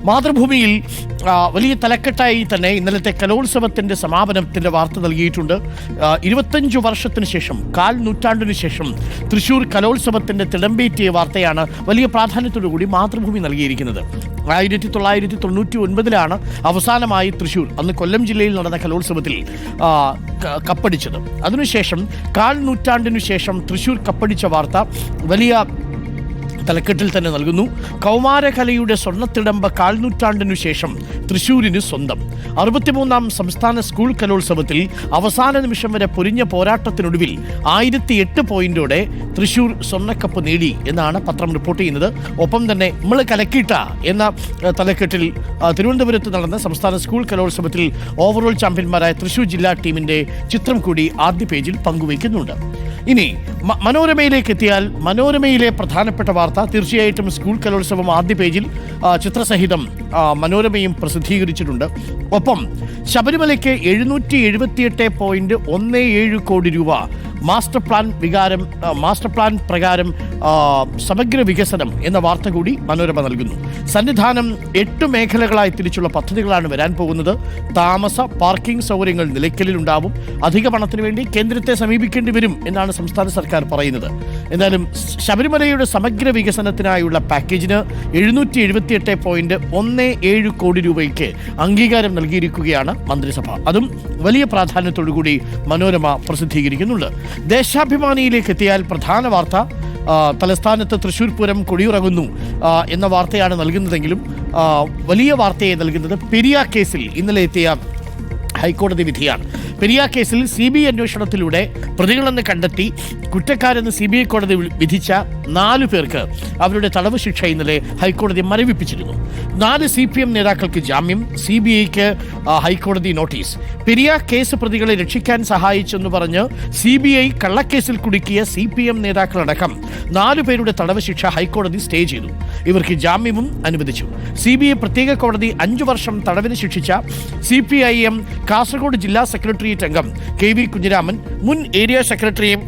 മാതൃഭൂമിയിൽ വലിയ തലക്കെട്ടായി തന്നെ ഇന്നലത്തെ കലോത്സവത്തിൻ്റെ സമാപനത്തിൻ്റെ വാർത്ത നൽകിയിട്ടുണ്ട്. 25 വർഷത്തിന് ശേഷം, കാൽ നൂറ്റാണ്ടിന് ശേഷം തൃശ്ശൂർ കലോത്സവത്തിൻ്റെ തിടമ്പേറ്റിയ വാർത്തയാണ് വലിയ പ്രാധാന്യത്തോടു കൂടി മാതൃഭൂമി നൽകിയിരിക്കുന്നത്. 1999 അവസാനമായി തൃശ്ശൂർ, അന്ന് കൊല്ലം ജില്ലയിൽ നടന്ന കലോത്സവത്തിൽ കപ്പടിച്ചത്. അതിനുശേഷം കാൽ നൂറ്റാണ്ടിനു ശേഷം തൃശ്ശൂർ കപ്പടിച്ച വാർത്ത വലിയ തലക്കെട്ടിൽ തന്നെ നൽകുന്നു. കൗമാരകലയുടെ സ്വർണ്ണത്തിടമ്പ കാൽനൂറ്റാണ്ടിനു ശേഷം തൃശ്ശൂരിന് സ്വന്തം. 63ാം സംസ്ഥാന സ്കൂൾ കലോത്സവത്തിൽ അവസാന നിമിഷം വരെ പൊരിഞ്ഞ പോരാട്ടത്തിനൊടുവിൽ 1008 പോയിന്റോടെ തൃശ്ശൂർ സ്വർണ്ണക്കപ്പ് നേടി എന്നാണ് പത്രം റിപ്പോർട്ട് ചെയ്യുന്നത്. ഒപ്പം തന്നെ നമ്മൾ കലക്കിട്ട എന്ന തലക്കെട്ടിൽ തിരുവനന്തപുരത്ത് നടന്ന സംസ്ഥാന സ്കൂൾ കലോത്സവത്തിൽ ഓവറോൾ ചാമ്പ്യന്മാരായ തൃശ്ശൂർ ജില്ലാ ടീമിൻ്റെ ചിത്രം കൂടി ആദ്യ പേജിൽ പങ്കുവയ്ക്കുന്നുണ്ട്. ഇനി മനോരമയിലേക്ക് എത്തിയാൽ മനോരമയിലെ പ്രധാനപ്പെട്ട വാർത്ത തീർച്ചയായിട്ടും സ്കൂൾ കലോത്സവം ആദ്യ പേജിൽ ചിത്രസഹിതം മനോരമയും പ്രസിദ്ധീകരിച്ചിട്ടുണ്ട്. ഒപ്പം ശബരിമലയ്ക്ക് 778.17 കോടി രൂപ മാസ്റ്റർ പ്ലാൻ പ്രകാരം സമഗ്ര വികസനം എന്ന വാർത്ത കൂടി മനോരമ നൽകുന്നു. സന്നിധാനം 8 മേഖലകളായി തിരിച്ചുള്ള പദ്ധതികളാണ് വരാൻ പോകുന്നത്. താമസ പാർക്കിംഗ് സൗകര്യങ്ങൾ നിലയ്ക്കലിലുണ്ടാവും. അധിക പണത്തിന് വേണ്ടി കേന്ദ്രത്തെ സമീപിക്കേണ്ടി വരും എന്നാണ് സംസ്ഥാന സർക്കാർ പറയുന്നത്. എന്നാലും ശബരിമലയുടെ സമഗ്ര വികസനത്തിനായുള്ള പാക്കേജിന് 778.17 കോടി രൂപയ്ക്ക് അംഗീകാരം നൽകിയിരിക്കുകയാണ് മന്ത്രിസഭ. അതും വലിയ പ്രാധാന്യത്തോടു കൂടി മനോരമ പ്രസിദ്ധീകരിക്കുന്നുണ്ട്. ദേശാഭിമാനിയിലേക്ക് എത്തിയാൽ പ്രധാന വാർത്ത തലസ്ഥാനത്ത് തൃശ്ശൂർ പൂരം കൊടിയിറങ്ങുന്നു എന്ന വാർത്തയാണ് നൽകുന്നതെങ്കിലും വലിയ വാർത്തയെ നൽകുന്നത് പെരിയ കേസിൽ ഇന്നലെ എത്തിയ ഹൈക്കോടതി വിധിയാണ്. പെരിയ കേസിൽ CBI അന്വേഷണത്തിലൂടെ പ്രതികളെന്ന് കണ്ടെത്തി കുറ്റക്കാരെന്ന് CBI കോടതി വിധിച്ച 4 പേർക്ക് അവരുടെ തടവ് ശിക്ഷ ഇന്നലെ ഹൈക്കോടതി മരവിപ്പിച്ചിരുന്നു. 4 CPM നേതാക്കൾക്ക് ജാമ്യം, CBIക്ക് ഹൈക്കോടതി നോട്ടീസ്. പെരിയ കേസ് പ്രതികളെ രക്ഷിക്കാൻ സഹായിച്ചെന്ന് പറഞ്ഞ് CBI കള്ളക്കേസിൽ കുടുക്കിയ CPM നേതാക്കളടക്കം 4 പേരുടെ തടവ് ശിക്ഷ ഹൈക്കോടതി സ്റ്റേ ചെയ്തു. ഇവർക്ക് ജാമ്യവും അനുവദിച്ചു. CBI പ്രത്യേക കോടതി 5 വർഷം തടവിന് ശിക്ഷിച്ച CPIM കാസർഗോഡ് ജില്ലാ സെക്രട്ടേറിയറ്റ് അംഗം KV കുഞ്ഞിരാമൻ, മുൻ ഏരിയ സെക്രട്ടറിയും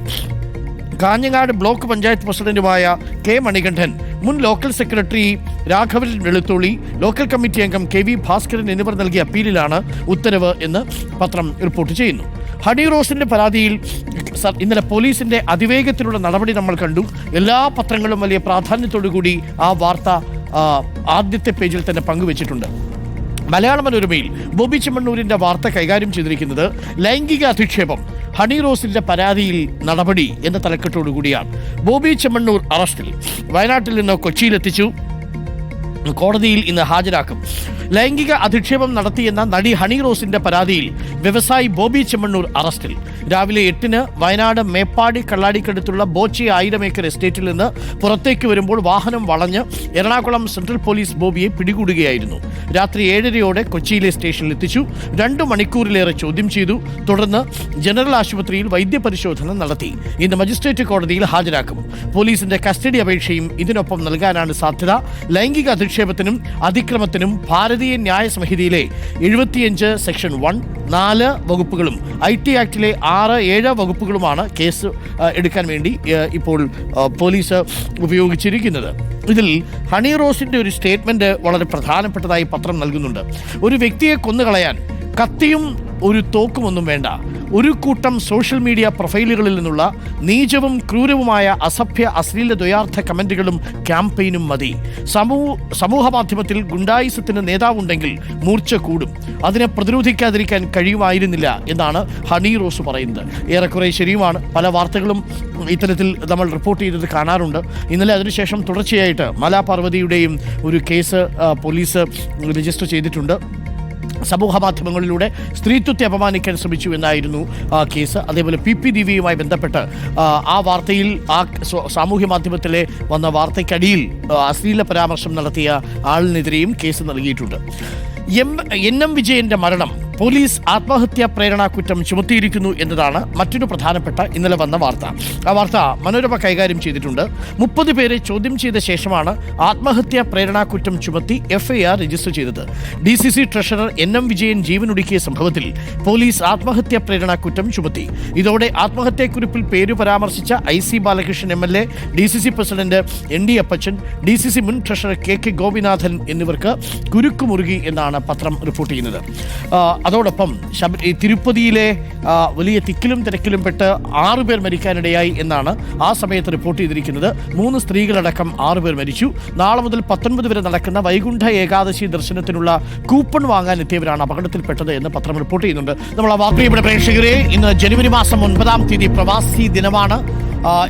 കാഞ്ഞങ്ങാട് ബ്ലോക്ക് പഞ്ചായത്ത് പ്രസിഡന്റുമായ K മണികണ്ഠൻ, മുൻ ലോക്കൽ സെക്രട്ടറി രാഘവൻ വെളുത്തുള്ളി, ലോക്കൽ കമ്മിറ്റി അംഗം KV ഭാസ്കരൻ എന്നിവർ നൽകിയ അപ്പീലിലാണ് ഉത്തരവ് എന്ന് പത്രം റിപ്പോർട്ട് ചെയ്യുന്നു. ഹണി റോസിന്റെ പരാതിയിൽ ഇന്നലെ പോലീസിന്റെ അതിവേഗത്തിലുള്ള നടപടി നമ്മൾ കണ്ടു. എല്ലാ പത്രങ്ങളും വലിയ പ്രാധാന്യത്തോടു കൂടി ആ വാർത്ത ആദ്യത്തെ പേജിൽ തന്നെ പങ്കുവച്ചിട്ടുണ്ട്. മലയാള മനോരമയിൽ ബോബി ചെമ്മണ്ണൂരിന്റെ വാർത്ത കൈകാര്യം ചെയ്തിരിക്കുന്നത് ലൈംഗിക അധിക്ഷേപം, ഹണി റോസിന്റെ പരാതിയിൽ നടപടി എന്ന തലക്കെട്ടോടു കൂടിയാണ്. ബോബി ചെമ്മണ്ണൂർ അറസ്റ്റിൽ, വയനാട്ടിൽ നിന്ന് കൊച്ചിയിലെത്തിച്ചു, കോടതിയിൽ ഇന്ന് ഹാജരാക്കും. ലൈംഗിക അധിക്ഷേപം നടത്തിയെന്ന നടി ഹണി റോസിന്റെ പരാതിയിൽ വ്യവസായി ബോബി ചെമ്മണ്ണൂർ അറസ്റ്റിൽ. രാവിലെ 8-ന് വയനാട് മേപ്പാടി കള്ളാടിക്കടുത്തുള്ള ബോച്ചി 1000 ഏക്കർ എസ്റ്റേറ്റിൽ നിന്ന് പുറത്തേക്ക് വരുമ്പോൾ വാഹനം വളഞ്ഞ് എറണാകുളം സെൻട്രൽ പോലീസ് ബോബിയെ പിടികൂടുകയായിരുന്നു. രാത്രി 7:30 കൊച്ചിയിലെ സ്റ്റേഷനിൽ എത്തിച്ചു. 2 മണിക്കൂറിലേറെ ചോദ്യം ചെയ്തു. തുടർന്ന് ജനറൽ ആശുപത്രിയിൽ വൈദ്യപരിശോധന നടത്തി. ഇന്ന് മജിസ്ട്രേറ്റ് കോടതിയിൽ ഹാജരാക്കും. പോലീസിന്റെ കസ്റ്റഡി അപേക്ഷയും ഇതിനൊപ്പം നൽകാനാണ് സാധ്യത. ലൈംഗിക അധിക്ഷേപത്തിനും അതിക്രമത്തിനും ഭാരതീയ ന്യായ സംഹിതയിലെ 75 സെക്ഷൻ 1, 4 വകുപ്പുകളും IT ആക്ടിലെ 6, 7 വകുപ്പുകളുമാണ് കേസ് എടുക്കാൻ വേണ്ടി ഇപ്പോൾ പോലീസ് ഉപയോഗിച്ചിരിക്കുന്നത്. ഇതിൽ ഹണി റോസിന്റെ ഒരു സ്റ്റേറ്റ്മെന്റ് വളരെ പ്രധാനപ്പെട്ടതായി പത്രം നൽകുന്നുണ്ട്. ഒരു വ്യക്തിയെ കൊന്നുകളയാൻ കത്തിയും ഒരു തോക്കുമൊന്നും വേണ്ട. ഒരു കൂട്ടം സോഷ്യൽ മീഡിയ പ്രൊഫൈലുകളിൽ നിന്നുള്ള നീചവും ക്രൂരവുമായ അസഭ്യ അശ്ലീല ദ്വയാർത്ഥ കമന്റുകളും ക്യാമ്പയിനും മതി. സമൂഹ മാധ്യമത്തിൽ ഗുണ്ടായിസത്തിന് നേതാവുണ്ടെങ്കിൽ മൂർച്ച കൂടും. അതിനെ പ്രതിരോധിക്കാതിരിക്കാൻ കഴിയുമായിരുന്നില്ല എന്നാണ് ഹണി റോസ് പറയുന്നത്. ഏറെക്കുറെ ശരിയുമാണ്. പല വാർത്തകളും ഇത്തരത്തിൽ നമ്മൾ റിപ്പോർട്ട് ചെയ്തത് കാണാറുണ്ട്. ഇന്നലെ അതിനുശേഷം തുടർച്ചയായിട്ട് മലാപാർവതിയുടെയും ഒരു കേസ് പോലീസ് രജിസ്റ്റർ ചെയ്തിട്ടുണ്ട്. സമൂഹ മാധ്യമങ്ങളിലൂടെ സ്ത്രീത്വത്തെ അപമാനിക്കാൻ ശ്രമിച്ചു എന്നായിരുന്നു കേസ്. അതേപോലെ PPDVയുമായി ബന്ധപ്പെട്ട് ആ വാർത്തയിൽ സാമൂഹ്യ മാധ്യമത്തിലെ വന്ന വാർത്തയ്ക്കടിയിൽ അശ്ലീല പരാമർശം നടത്തിയ ആളിനെതിരെയും കേസ് നൽകിയിട്ടുണ്ട്. NM വിജയന്റെ മരണം പോലീസ് ആത്മഹത്യാ പ്രേരണ കുറ്റം ചുമത്തിയിരിക്കുന്നു എന്നതാണ് മറ്റൊരു പ്രധാനപ്പെട്ട ഇന്നലെ വന്ന വാർത്ത. ആ വാർത്ത മനോരമ കൈകാര്യം ചെയ്തിട്ടുണ്ട്. 30 പേരെ ചോദ്യം ചെയ്ത ശേഷമാണ് ആത്മഹത്യാ പ്രേരണ കുറ്റം ചുമത്തി FIR രജിസ്റ്റർ ചെയ്തത്. DCC ട്രഷറർ NM വിജയൻ ജീവനൊടുക്കിയ സംഭവത്തിൽ പോലീസ് ആത്മഹത്യാ പ്രേരണ കുറ്റം ചുമത്തി. ഇതോടെ ആത്മഹത്യാക്കുറിപ്പിൽ പേര് പരാമർശിച്ച IC Balakrishnan MLA, DCC president ND അപ്പച്ചൻ, DCC മുൻ ട്രഷറർ KK ഗോപിനാഥൻ എന്നിവർക്ക് കുരുക്കുമുറുകി എന്നാണ് പത്രം റിപ്പോർട്ട് ചെയ്യുന്നത്. അതോടൊപ്പം തിരുപ്പതിയിലെ വലിയ തിക്കിലും തിരക്കിലും പെട്ട് 6 പേർ മരിക്കാനിടയായി എന്നാണ് ആ സമയത്ത് റിപ്പോർട്ട് ചെയ്തിരിക്കുന്നത്. 3 സ്ത്രീകളടക്കം 6 പേർ മരിച്ചു. നാളെ മുതൽ 19 വരെ നടക്കുന്ന വൈകുണ്ഠ ഏകാദശി ദർശനത്തിനുള്ള കൂപ്പൺ വാങ്ങാൻ എത്തിയവരാണ് അപകടത്തിൽപ്പെട്ടത് എന്ന് പത്രം റിപ്പോർട്ട് ചെയ്യുന്നുണ്ട്. നമ്മൾ ആ പ്രിയപ്പെട്ട പ്രേക്ഷകരെ, ഇന്ന് ജനുവരി മാസം 9-ാം തീയതി പ്രവാസി ദിനമാണ്.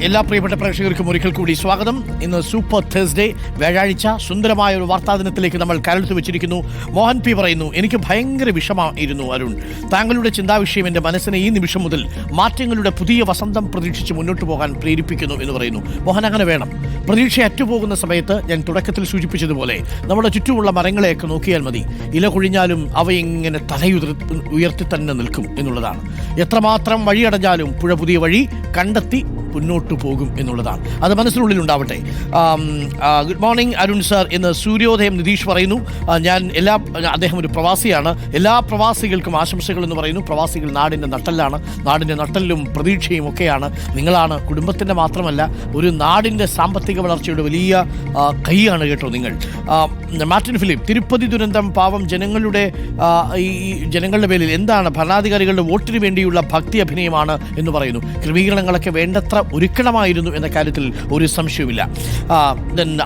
എല്ലാ പ്രിയപ്പെട്ട പ്രേക്ഷകർക്കും ഒരിക്കൽ കൂടി സ്വാഗതം. ഇന്ന് സൂപ്പർ തേഴ്സ്ഡേ, വ്യാഴാഴ്ച. സുന്ദരമായ ഒരു വാർത്താ ദിനത്തിലേക്ക് നമ്മൾ കാലെടുത്ത് വെച്ചിരിക്കുന്നു. മോഹൻ P പറയുന്നു, എനിക്ക് ഭയങ്കര വിഷമമായിരുന്നു അരുൺ. താങ്കളുടെ ചിന്താവിഷയം എൻ്റെ മനസ്സിനെ ഈ നിമിഷം മുതൽ മാറ്റങ്ങളുടെ പുതിയ വസന്തം പ്രതീക്ഷിച്ച് മുന്നോട്ട് പോകാൻ പ്രേരിപ്പിക്കുന്നു എന്ന് പറയുന്നു. മോഹൻ, അങ്ങനെ വേണം. പ്രതീക്ഷ അറ്റുപോകുന്ന സമയത്ത് ഞാൻ തുടക്കത്തിൽ സൂചിപ്പിച്ചതുപോലെ നമ്മുടെ ചുറ്റുമുള്ള മരങ്ങളെയൊക്കെ നോക്കിയാൽ മതി. ഇല കൊഴിഞ്ഞാലും അവയിങ്ങനെ ഉയർത്തി തന്നെ നിൽക്കും എന്നുള്ളതാണ്. എത്രമാത്രം വഴിയടഞ്ഞാലും പുഴ പുതിയ വഴി കണ്ടെത്തി മുന്നോട്ട് പോകും എന്നുള്ളതാണ്. അത് മനസ്സിനുള്ളിൽ ഉണ്ടാവട്ടെ. ഗുഡ് മോർണിംഗ് അരുൺ സാർ എന്ന് സൂര്യോദയം നിതീഷ് പറയുന്നു. അദ്ദേഹം ഒരു പ്രവാസിയാണ്. എല്ലാ പ്രവാസികൾക്കും ആശംസകൾ എന്ന് പറയുന്നു. പ്രവാസികൾ നാടിൻ്റെ നട്ടെല്ലാണ്. നാടിൻ്റെ നട്ടെല്ലും പ്രതീക്ഷയും ഒക്കെയാണ്. നിങ്ങളാണ് കുടുംബത്തിൻ്റെ മാത്രമല്ല ഒരു നാടിൻ്റെ സാമ്പത്തിക വളർച്ചയുടെ വലിയ കൈയാണ് കേട്ടോ നിങ്ങൾ. മാർട്ടിൻ ഫിലിപ്പ്, തിരുപ്പതി ദുരന്തം പാവം ജനങ്ങളുടെ പേരിൽ എന്താണ് ഭരണാധികാരികളുടെ വോട്ടിന് വേണ്ടിയുള്ള ഭക്തി അഭിനയമാണ് എന്ന് പറയുന്നു. ക്രമീകരണങ്ങളൊക്കെ വേണ്ടത്ര ഒരുക്കണമായിരുന്നു എന്ന കാര്യത്തിൽ ഒരു സംശയവുമില്ല.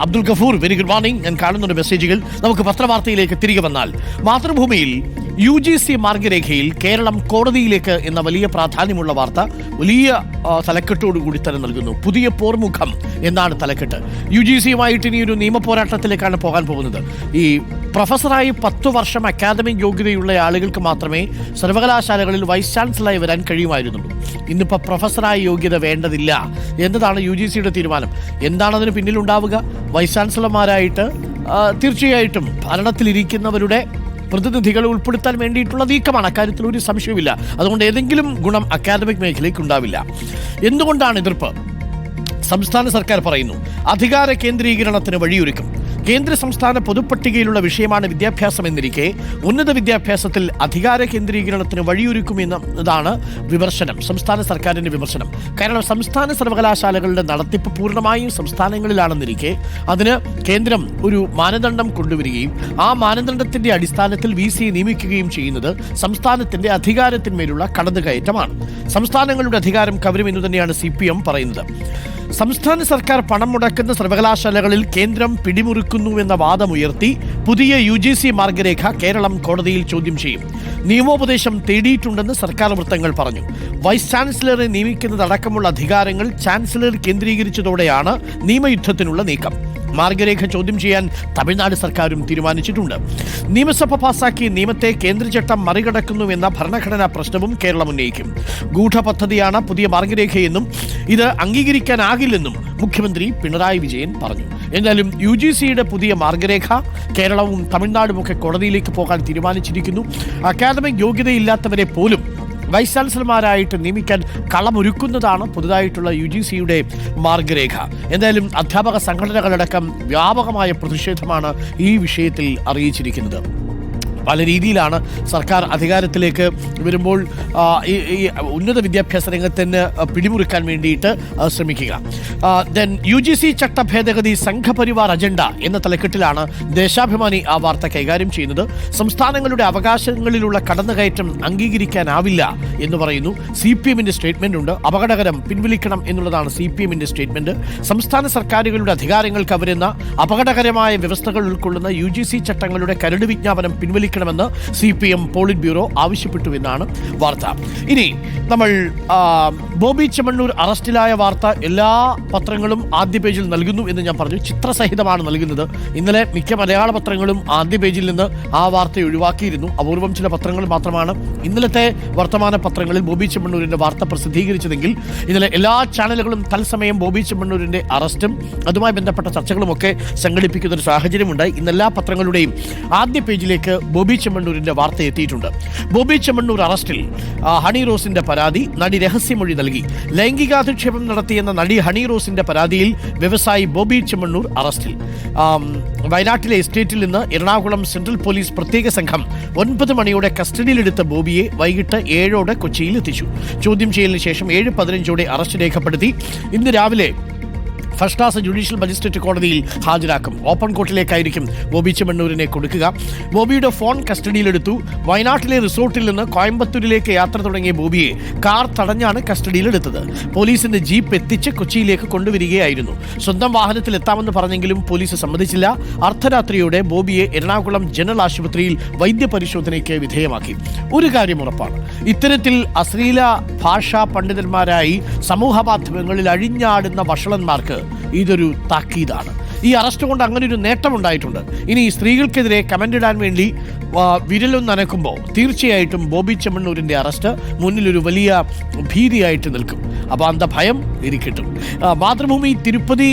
Abdul Gafoor, very good morning. ഞാൻ കാണുന്നുണ്ട് മെസ്സേജുകൾ. നമുക്ക് പത്രവാർത്തയിലേക്ക് തിരികെ വന്നാൽ, മാതൃഭൂമിയിൽ UGC മാർഗരേഖയിൽ കേരളം കോടതിയിലേക്ക് എന്ന വലിയ പ്രാധാന്യമുള്ള വാർത്ത വലിയ തലക്കെട്ടോടുകൂടി തന്നെ നൽകുന്നു. പുതിയ പോർമുഖം എന്നാണ് തലക്കെട്ട്. UGCയുമായിട്ട് ഇനി ഒരു നിയമ പോരാട്ടത്തിലേക്കാണ് പോകാൻ പോകുന്നത്. ഈ പ്രൊഫസറായി 10 വർഷം അക്കാദമിക് യോഗ്യതയുള്ള ആളുകൾക്ക് മാത്രമേ സർവകലാശാലകളിൽ വൈസ് ചാൻസലറായി വരാൻ കഴിയുമായിരുന്നുള്ളൂ. ഇന്നിപ്പോൾ പ്രൊഫസറായ യോഗ്യത വേണ്ടതില്ല എന്നതാണ് UGCയുടെ തീരുമാനം. എന്താണ് അതിന് പിന്നിലുണ്ടാവുക? വൈസ് ചാൻസലർമാരായിട്ട് തീർച്ചയായിട്ടും ഭരണത്തിലിരിക്കുന്നവരുടെ പ്രതിനിധികളെ ഉൾപ്പെടുത്താൻ വേണ്ടിയിട്ടുള്ള നീക്കമാണ്. അക്കാര്യത്തിൽ ഒരു സംശയവുമില്ല. അതുകൊണ്ട് ഏതെങ്കിലും ഗുണം അക്കാദമിക് മേഖലയ്ക്ക് ഉണ്ടാവില്ല. എന്തുകൊണ്ടാണ് എതിർപ്പ്? സംസ്ഥാന സർക്കാർ പറയുന്നു അധികാര കേന്ദ്രീകരണത്തിന് വഴിയൊരുക്കും. കേന്ദ്ര സംസ്ഥാന പൊതുപട്ടികയിലുള്ള വിഷയമാണ് വിദ്യാഭ്യാസം എന്നിരിക്കെ ഉന്നത വിദ്യാഭ്യാസത്തിൽ അധികാര കേന്ദ്രീകരണത്തിന് വഴിയൊരുക്കുമെന്നതാണ് വിമർശനം, സംസ്ഥാന സർക്കാരിൻ്റെ വിമർശനം. കാരണം സംസ്ഥാന സർവകലാശാലകളുടെ നടത്തിപ്പ് പൂർണ്ണമായും സംസ്ഥാനങ്ങളിലാണെന്നിരിക്കെ അതിന് കേന്ദ്രം ഒരു മാനദണ്ഡം കൊണ്ടുവരികയും ആ മാനദണ്ഡത്തിൻ്റെ അടിസ്ഥാനത്തിൽ VC നിയമിക്കുകയും ചെയ്യുന്നത് സംസ്ഥാനത്തിൻ്റെ അധികാരത്തിന്മേലുള്ള കടന്നുകയറ്റമാണ്. സംസ്ഥാനങ്ങളുടെ അധികാരം കവരുമെന്ന് തന്നെയാണ് CPM പറയുന്നത്. സംസ്ഥാന സർക്കാർ പണം മുടക്കുന്ന സർവകലാശാലകളിൽ കേന്ദ്രം പിടിമുറുക്കുന്നുവെന്ന വാദമുയർത്തി പുതിയ UGC മാർഗരേഖ കേരളം കോടതിയിൽ ചോദ്യം ചെയ്യും. നിയമോപദേശം തേടിയിട്ടുണ്ടെന്ന് സർക്കാർ വൃത്തങ്ങൾ പറഞ്ഞു. വൈസ് ചാൻസലറെ നിയമിക്കുന്നതടക്കമുള്ള അധികാരങ്ങൾ ചാൻസലർ കേന്ദ്രീകരിച്ചതോടെയാണ് നിയമയുദ്ധത്തിനുള്ള നീക്കം. മാർഗരേഖ ചോദ്യം ചെയ്യാൻ തമിഴ്നാട് സർക്കാരും തീരുമാനിച്ചിട്ടുണ്ട്. നിയമസഭ പാസാക്കിയ നിയമത്തെ കേന്ദ്രചട്ടം മറികടക്കുന്നുവെന്ന ഭരണഘടനാ പ്രശ്നവും കേരളം ഉന്നയിക്കും. ഗൂഢപദ്ധതിയാണ് പുതിയ മാർഗരേഖയെന്നും ഇത് അംഗീകരിക്കാനാകില്ലെന്നും മുഖ്യമന്ത്രി പിണറായി വിജയൻ പറഞ്ഞു. എന്നാലും UGCയുടെ പുതിയ മാർഗരേഖ കേരളവും തമിഴ്നാടുമൊക്കെ കോടതിയിലേക്ക് പോകാൻ തീരുമാനിച്ചിരിക്കുന്നു. അക്കാദമിക് യോഗ്യതയില്ലാത്തവരെ പോലും വൈസ് ചാൻസലർമാരായിട്ട് നിയമിക്കാൻ കളമൊരുക്കുന്നതാണ് പുതുതായിട്ടുള്ള UGCയുടെ മാർഗരേഖ. എന്തായാലും അധ്യാപക സംഘടനകളടക്കം വ്യാപകമായ പ്രതിഷേധമാണ് ഈ വിഷയത്തിൽ അറിയിച്ചിരിക്കുന്നത്. പല രീതിയിലാണ് സർക്കാർ അധികാരത്തിലേക്ക് വരുമ്പോൾ ഈ ഉന്നത വിദ്യാഭ്യാസ രംഗത്തിന് പിടിമുറുക്കാൻ വേണ്ടിയിട്ട് ശ്രമിക്കുക. ദെൻ UGC ചട്ട ഭേദഗതി സംഘപരിവാർ അജണ്ട എന്ന തലക്കെട്ടിലാണ് ദേശാഭിമാനി ആ വാർത്ത കൈകാര്യം ചെയ്യുന്നത്. സംസ്ഥാനങ്ങളുടെ അവകാശങ്ങളിലുള്ള കടന്നുകയറ്റം അംഗീകരിക്കാനാവില്ല എന്ന് പറയുന്നു. CPMന്റെ സ്റ്റേറ്റ്മെന്റ് ഉണ്ട്. അപകടകരം, പിൻവലിക്കണം എന്നുള്ളതാണ് CPMന്റെ സ്റ്റേറ്റ്മെന്റ്. സംസ്ഥാന സർക്കാരുകളുടെ അധികാരങ്ങൾക്ക് വരുന്ന അപകടകരമായ വ്യവസ്ഥകൾ ഉൾക്കൊള്ളുന്ന UGC ചട്ടങ്ങളുടെ കരട് വിജ്ഞാപനം പിൻവലിക്കണമെന്ന് CPM പോളിറ്റ് ബ്യൂറോ ആവശ്യപ്പെട്ടു എന്നാണ് വാർത്ത. ഇനി നമ്മൾ ബോബി ചെമ്മണ്ണൂർ അറസ്റ്റിലായ വാർത്ത എല്ലാ പത്രങ്ങളും ആദ്യ പേജിൽ നൽകുന്നു എന്ന് ഞാൻ പറഞ്ഞു. ചിത്രസഹിതമാണ് നൽകുന്നത്. ഇന്നലെ മിക്ക മലയാള പത്രങ്ങളും ആദ്യ പേജിൽ നിന്ന് ആ വാർത്ത ഒഴിവാക്കിയിരുന്നു. അപൂർവം ചില പത്രങ്ങൾ മാത്രമാണ് ഇന്നലത്തെ വർത്തമാന പത്രങ്ങളിൽ ബോബി ചെമ്മണ്ണൂരിൻ്റെ വാർത്ത പ്രസിദ്ധീകരിച്ചതെങ്കിൽ ഇന്നലെ എല്ലാ ചാനലുകളും തത്സമയം ബോബി ചെമ്മണ്ണൂരിൻ്റെ അറസ്റ്റും അതുമായി ബന്ധപ്പെട്ട ചർച്ചകളുമൊക്കെ സംഘടിപ്പിക്കുന്ന ഒരു സാഹചര്യമുണ്ടായി. ഇന്ന് എല്ലാ പത്രങ്ങളുടെയും ആദ്യ പേജിലേക്ക് ബോബി ചെമ്മണ്ണൂരിന്റെ വാർത്ത എത്തിയിട്ടുണ്ട്. ബോബി ചെമ്മണ്ണൂർ അറസ്റ്റിൽ. ഹണി റോസിന്റെ പരാതി. നടി രഹസ്യമൊഴി നൽകി. ലൈംഗികാധിക്ഷേപം നടത്തിയെന്ന നടി ഹണി റോസിന്റെ പരാതിയിൽ വ്യവസായി ബോബി ചെമ്മണ്ണൂർ അറസ്റ്റിൽ. വയനാട്ടിലെ എസ്റ്റേറ്റിൽ നിന്ന് എറണാകുളം സെൻട്രൽ പോലീസ് പ്രത്യേക സംഘം 9 മണിയോടെ കസ്റ്റഡിയിലെടുത്ത ബോബിയെ വൈകിട്ട് 7ഓടെ കൊച്ചിയിൽ എത്തിച്ചു. ചോദ്യം ചെയ്യലിന് ശേഷം 7:15ഓടെ അറസ്റ്റ് രേഖപ്പെടുത്തി. ഇന്ന് രാവിലെ ഫസ്റ്റ് ക്ലാസ് ജുഡീഷ്യൽ മജിസ്ട്രേറ്റ് കോടതിയിൽ ഹാജരാക്കും. ഓപ്പൺ കോർട്ടിലേക്കായിരിക്കും ബോബി ചെമ്മണ്ണൂരിനെ കൊടുക്കുക. ബോബിയുടെ ഫോൺ കസ്റ്റഡിയിലെടുത്തു. വയനാട്ടിലെ റിസോർട്ടിൽ നിന്ന് കോയമ്പത്തൂരിലേക്ക് യാത്ര തുടങ്ങിയ ബോബിയെ കാർ തടഞ്ഞാണ് കസ്റ്റഡിയിലെടുത്തത്. പോലീസിന്റെ ജീപ്പ് എത്തിച്ച് കൊച്ചിയിലേക്ക് കൊണ്ടുവരികയായിരുന്നു. സ്വന്തം വാഹനത്തിൽ എത്താമെന്ന് പറഞ്ഞെങ്കിലും പോലീസ് സമ്മതിച്ചില്ല. അർദ്ധരാത്രിയോടെ ബോബിയെ എറണാകുളം ജനറൽ ആശുപത്രിയിൽ വൈദ്യപരിശോധനയ്ക്ക് വിധേയമാക്കി. ഒരു കാര്യം ഉറപ്പാണ്, ഇത്തരത്തിൽ അശ്ലീല ഭാഷാ പണ്ഡിതന്മാരായി സമൂഹ മാധ്യമങ്ങളിൽ അഴിഞ്ഞാടുന്ന വഷളന്മാർക്ക് ഇതൊരു താക്കീതാണ്. ഈ അറസ്റ്റ് കൊണ്ട് അങ്ങനെ ഒരു നേട്ടമുണ്ടായിട്ടുണ്ട്. ഇനി സ്ത്രീകൾക്കെതിരെ കമന്റ് ഇടാൻ വേണ്ടി വിരലൊന്ന് നനക്കുമ്പോൾ തീർച്ചയായിട്ടും ബോബി ചെമ്മണ്ണൂരിന്റെ അറസ്റ്റ് മുന്നിലൊരു വലിയ ഭീതിയായിട്ട് നിൽക്കും. അപ്പോൾ അന്ത ഭയം ഇരിക്കട്ടും. മാതൃഭൂമി തിരുപ്പതി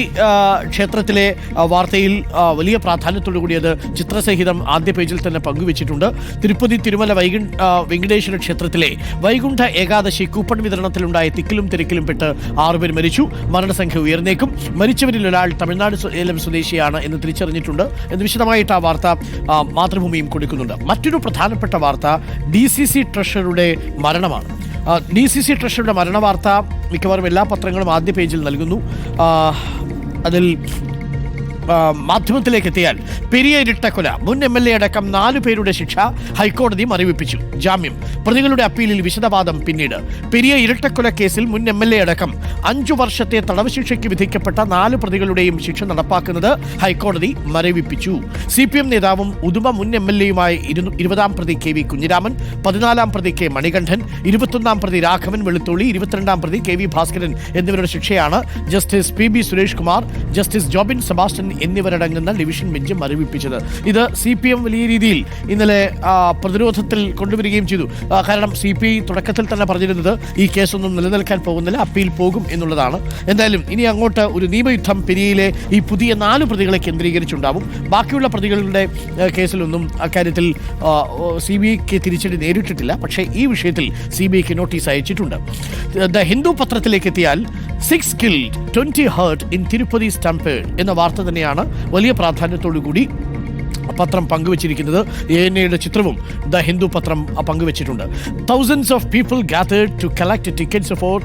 ക്ഷേത്രത്തിലെ വാർത്തയിൽ വലിയ പ്രാധാന്യത്തോടു കൂടി അത് ചിത്രസഹിതം ആദ്യ പേജിൽ തന്നെ പങ്കുവച്ചിട്ടുണ്ട്. തിരുപ്പതി തിരുമല വെങ്കടേശ്വര ക്ഷേത്രത്തിലെ വൈകുണ്ഠ ഏകാദശി കൂപ്പൺ വിതരണത്തിലുണ്ടായ തിക്കിലും തിരക്കിലും പെട്ട് 6 പേർ മരിച്ചു. മരണസംഖ്യ ഉയർന്നേക്കും. മരിച്ചവരിൽ ഒരാൾ തമിഴ്നാട് ഏലം സ്വദേശിയാണ് എന്ന് തിരിച്ചറിഞ്ഞിട്ടുണ്ട് എന്ന് വിശദമായിട്ട് ആ വാർത്ത മാതൃഭൂമിയും കൊടുക്കുന്നുണ്ട്. മറ്റൊരു പ്രധാനപ്പെട്ട വാർത്ത DCC ട്രഷററുടെ മരണമാണ്. DCC ട്രഷറുടെ മരണവാർത്ത മിക്കവാറും എല്ലാ പത്രങ്ങളും ആദ്യ പേജിൽ നൽകുന്നു. അതിൽ മാധ്യമത്തിലേക്ക് എത്തിയാൽ പെരിയ ഇരട്ടക്കൊല മുൻ MLA അടക്കം 4 പേരുടെ ശിക്ഷ ഹൈക്കോടതി മരവിപ്പിച്ചു. ജാമ്യം. പ്രതികളുടെ അപ്പീലിൽ വിശദവാദം പിന്നീട്. പെരിയ ഇരട്ടക്കൊല കേസിൽ മുൻ MLA അടക്കം 5 വർഷത്തെ തടവ് ശിക്ഷയ്ക്ക് വിധിക്കപ്പെട്ട 4 പ്രതികളുടെയും ശിക്ഷ നടപ്പാക്കുന്നത് ഹൈക്കോടതി മരവിപ്പിച്ചു. CPM നേതാവും ഉദുമ മുൻ MLAയുമായ 20-ാം പ്രതി KV കുഞ്ഞിരാമൻ, 14-ാം പ്രതി K മണികണ്ഠൻ, 21-ാം പ്രതി രാഘവൻ വെളുത്തുള്ളി, 22-ാം പ്രതി KV ഭാസ്കരൻ എന്നിവരുടെ ശിക്ഷയാണ് justice PB Suresh Kumar, justice Jobin Sebastian എന്നിവരടങ്ങുന്ന ഡിവിഷൻ ബെഞ്ച് മരവിപ്പിച്ചത്. ഇത് CPM വലിയ രീതിയിൽ ഇന്നലെ പ്രതിരോധത്തിൽ കൊണ്ടുവരികയും ചെയ്തു. കാരണം CPI തുടക്കത്തിൽ തന്നെ പറഞ്ഞിരുന്നത് ഈ കേസൊന്നും നിലനിൽക്കാൻ പോകുന്നില്ല, അപ്പീൽ പോകും എന്നുള്ളതാണ്. എന്തായാലും ഇനി അങ്ങോട്ട് ഒരു നിയമയുദ്ധം പെരിയയിലെ ഈ പുതിയ 4 പ്രതികളെ കേന്ദ്രീകരിച്ചുണ്ടാവും. ബാക്കിയുള്ള പ്രതികളുടെ കേസിലൊന്നും അക്കാര്യത്തിൽ CBIക്ക് തിരിച്ചടി നേരിട്ടിട്ടില്ല. പക്ഷേ ഈ വിഷയത്തിൽ CBIക്ക് നോട്ടീസ് അയച്ചിട്ടുണ്ട്. ദ ഹിന്ദു പത്രത്തിലേക്ക് എത്തിയാൽ 6 killed, 20 hurt in Tirupati stampede എന്ന വാർത്ത തന്നെയാണ് വലിയ പ്രാധാന്യത്തോടു കൂടി പത്രം പങ്കുവച്ചിരിക്കുന്നത്. ANAയുടെ ചിത്രവും ദ ഹിന്ദു പത്രം പങ്കുവച്ചിട്ടുണ്ട്. Thousands of people gathered to collect tickets for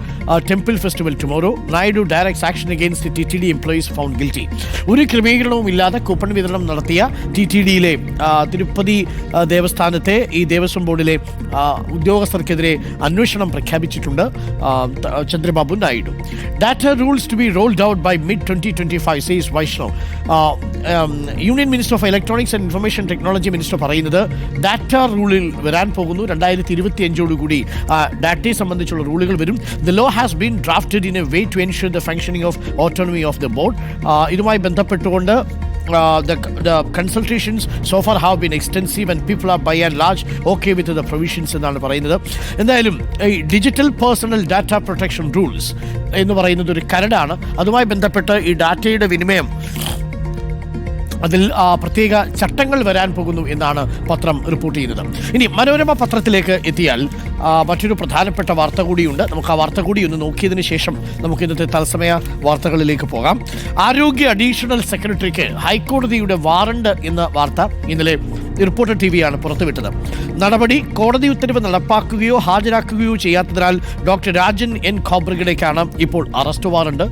temple festival tomorrow. Naidu directs action against the TTD employees found guilty. ഒരു ക്രമീകരണവും ഇല്ലാതെ കൂപ്പൺ വിതരണം നടത്തിയ TTDയിലെ തിരുപ്പതി ദേവസ്ഥാനത്തെ ഈ ദേവസ്വം ബോർഡിലെ ഉദ്യോഗസ്ഥർക്കെതിരെ അന്വേഷണം പ്രഖ്യാപിച്ചിട്ടുണ്ട് Chandrababu Naidu. Data rules to be rolled out by mid-2025 says Vaishnav. Union Minister of Electronics and Information Technology Minister പറയുന്നത് ഡാറ്റ റൂളിൽ വരാൻ പോകുന്നു. 2025 ഡാറ്റയെ സംബന്ധിച്ചുള്ള റൂളുകൾ വരും. The law has been drafted in a way to ensure the functioning of autonomy of the board. ഇതുമായി ബന്ധപ്പെട്ടുകൊണ്ട് the consultations so far have been extensive and people are by and large okay with the provisions എന്നാണ് പറയുന്നത്. എന്തായാലും ഈ digital personal data protection rules എന്ന് പറയുന്നത് ഒരു കരടാണ്. അതുമായി ബന്ധപ്പെട്ട് ഈ ഡാറ്റയുടെ വിനിമയം അതിൽ പ്രത്യേക ചട്ടങ്ങൾ വരാൻ പോകുന്നു എന്നാണ് പത്രം റിപ്പോർട്ട് ചെയ്യുന്നത്. ഇനി മനോരമ പത്രത്തിലേക്ക് എത്തിയാൽ മറ്റൊരു പ്രധാനപ്പെട്ട വാർത്ത കൂടിയുണ്ട്. നമുക്ക് ആ വാർത്ത കൂടി ഒന്ന് നോക്കിയതിന് ശേഷം നമുക്ക് ഇന്നത്തെ തത്സമയ വാർത്തകളിലേക്ക് പോകാം. ആരോഗ്യ അഡീഷണൽ സെക്രട്ടറിക്ക് ഹൈക്കോടതിയുടെ വാറണ്ട് എന്ന വാർത്ത ഇന്നലെ റിപ്പോർട്ടർ TVയാണ് പുറത്തുവിട്ടത്. നടപടി കോടതി ഉത്തരവ് നടപ്പാക്കുകയോ ഹാജരാക്കുകയോ ചെയ്യാത്തതിനാൽ ഡോക്ടർ രാജൻ N ഖോബ്രഗഡെക്കാണ് ഇപ്പോൾ അറസ്റ്റ് വാറണ്ട്.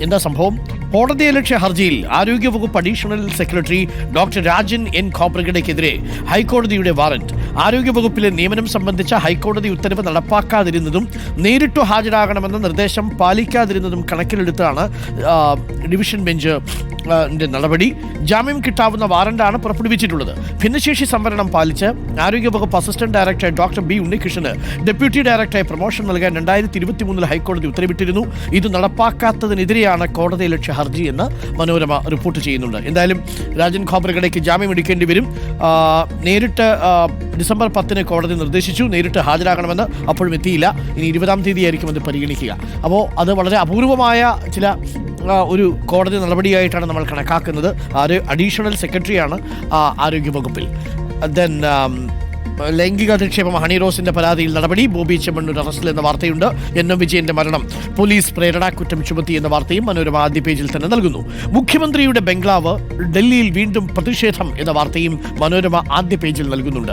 എന്താ സംഭവം? കോടതിയലക്ഷ്യ ഹർജിയിൽ ആരോഗ്യവകുപ്പ് additional secretary doctor Rajan N ഖോബ്രഗഡെക്കെതിരെ ഹൈക്കോടതിയുടെ വാറന്റ്. ആരോഗ്യവകുപ്പിലെ നിയമനം സംബന്ധിച്ച ഹൈക്കോടതി ഉത്തരവ് നടപ്പാക്കാതിരുന്നതും നേരിട്ടു ഹാജരാകണമെന്ന നിർദ്ദേശം പാലിക്കാതിരുന്നതും കണക്കിലെടുത്താണ് ഡിവിഷൻ ബെഞ്ച് നടപടി. ജാമ്യം കിട്ടാവുന്ന വാറന്റാണ് പുറപ്പെടുവിച്ചിട്ടുള്ളത്. ഭിന്നശേഷി സംവരണം പാലിച്ച് ആരോഗ്യവകുപ്പ് അസിസ്റ്റന്റ് ഡയറക്ടർ ഡോക്ടർ B ഉണ്ണികൃഷ്ണന് ഡെപ്യൂട്ടി ഡയറക്ടറായി പ്രൊമോഷൻ നൽകാൻ 2023 ഹൈക്കോടതി ഉത്തരവിട്ടിരുന്നു. ഇത് നടപ്പാക്കാത്തതിനെതിരെയാണ് കോടതിയലക്ഷ്യ ഹർജി എന്ന് മനോരമ റിപ്പോർട്ട് ചെയ്യുന്നുണ്ട്. എന്തായാലും രാജൻ ഖോബ്രഗഡെക്ക് ജാമ്യം എടുക്കേണ്ടി വരും. നേരിട്ട് ഡിസംബർ 10 കോടതി നിർദ്ദേശിച്ചു നേരിട്ട് ഹാജരാകണമെന്ന്, അപ്പോഴും എത്തിയില്ല. ഇനി 20-ാം തീയതി ആയിരിക്കും അത് പരിഗണിക്കുക. അപ്പോൾ അത് വളരെ അപൂർവമായ ചില ഒരു കോടതി നടപടിയായിട്ടാണ് നമ്മൾ കണക്കാക്കുന്നത്. അഡീഷണൽ സെക്രട്ടറിയാണ് ആരോഗ്യവകുപ്പിൽ. ദെൻ ലൈംഗിക അധിക്ഷേപം ഹണി റോസിന്റെ പരാതിയിൽ നടപടി, ബോബി ചെമ്മണ്ണൂർ അറസ്റ്റിൽ എന്ന വാർത്തയുണ്ട്. എൻ വിജയന്റെ മരണം പോലീസ് പ്രേരണാക്കുറ്റം ചുമത്തി എന്ന വാർത്തയും മനോരമ ആദ്യ പേജിൽ തന്നെ നൽകുന്നു. മുഖ്യമന്ത്രിയുടെ ബംഗ്ലാവ് ഡൽഹിയിൽ വീണ്ടും പ്രതിഷേധം എന്ന വാർത്തയും മനോരമ ആദ്യ പേജിൽ നൽകുന്നുണ്ട്.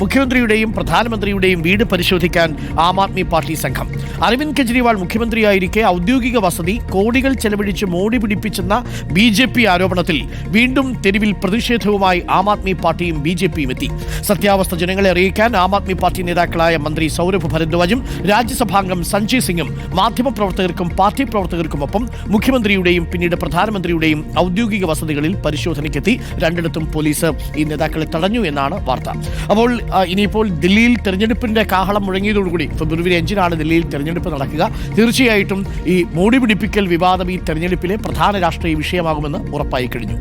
മുഖ്യമന്ത്രിയുടെയും പ്രധാനമന്ത്രിയുടെയും വീട് പരിശോധിക്കാൻ ആം ആദ്മി പാർട്ടി സംഘം. അരവിന്ദ് കെജ്രിവാൾ മുഖ്യമന്ത്രിയായിരിക്കെ ഔദ്യോഗിക വസതി കോടികൾ ചെലവഴിച്ച് മോടി പിടിപ്പിച്ചെന്ന BJP ആരോപണത്തിൽ വീണ്ടും തെരുവിൽ പ്രതിഷേധവുമായി ആം ആദ്മി പാർട്ടിയും BJPയും എത്തി. സത്യാവസ്ഥ ജനങ്ങളെ അറിയിക്കാൻ ആം ആദ്മി പാർട്ടി നേതാക്കളായ മന്ത്രി സൗരഭ് ഭരദ്വാജും രാജ്യസഭാംഗം സഞ്ജയ് സിംഗും മാധ്യമപ്രവർത്തകർക്കും പാർട്ടി പ്രവർത്തകർക്കുമൊപ്പം മുഖ്യമന്ത്രിയുടെയും പിന്നീട് പ്രധാനമന്ത്രിയുടെയും ഔദ്യോഗിക വസതികളിൽ പരിശോധനയ്ക്കെത്തി. രണ്ടിടത്തും പോലീസ് ഈ നേതാക്കളെ തടഞ്ഞു എന്നാണ് വാർത്ത. അപ്പോൾ ഇനിയിപ്പോൾ ദില്ലിയിൽ തെരഞ്ഞെടുപ്പിന്റെ കാഹളം മുഴങ്ങിയതോടുകൂടി ഫെബ്രുവരി 5-നാണ് ദില്ലിയിൽ തെരഞ്ഞെടുപ്പ് നടക്കുക. തീർച്ചയായിട്ടും ഈ മോടി പിടിപ്പിക്കൽ വിവാദം ഈ തെരഞ്ഞെടുപ്പിലെ പ്രധാന രാഷ്ട്രീയ വിഷയമാകുമെന്ന് ഉറപ്പായി കഴിഞ്ഞു.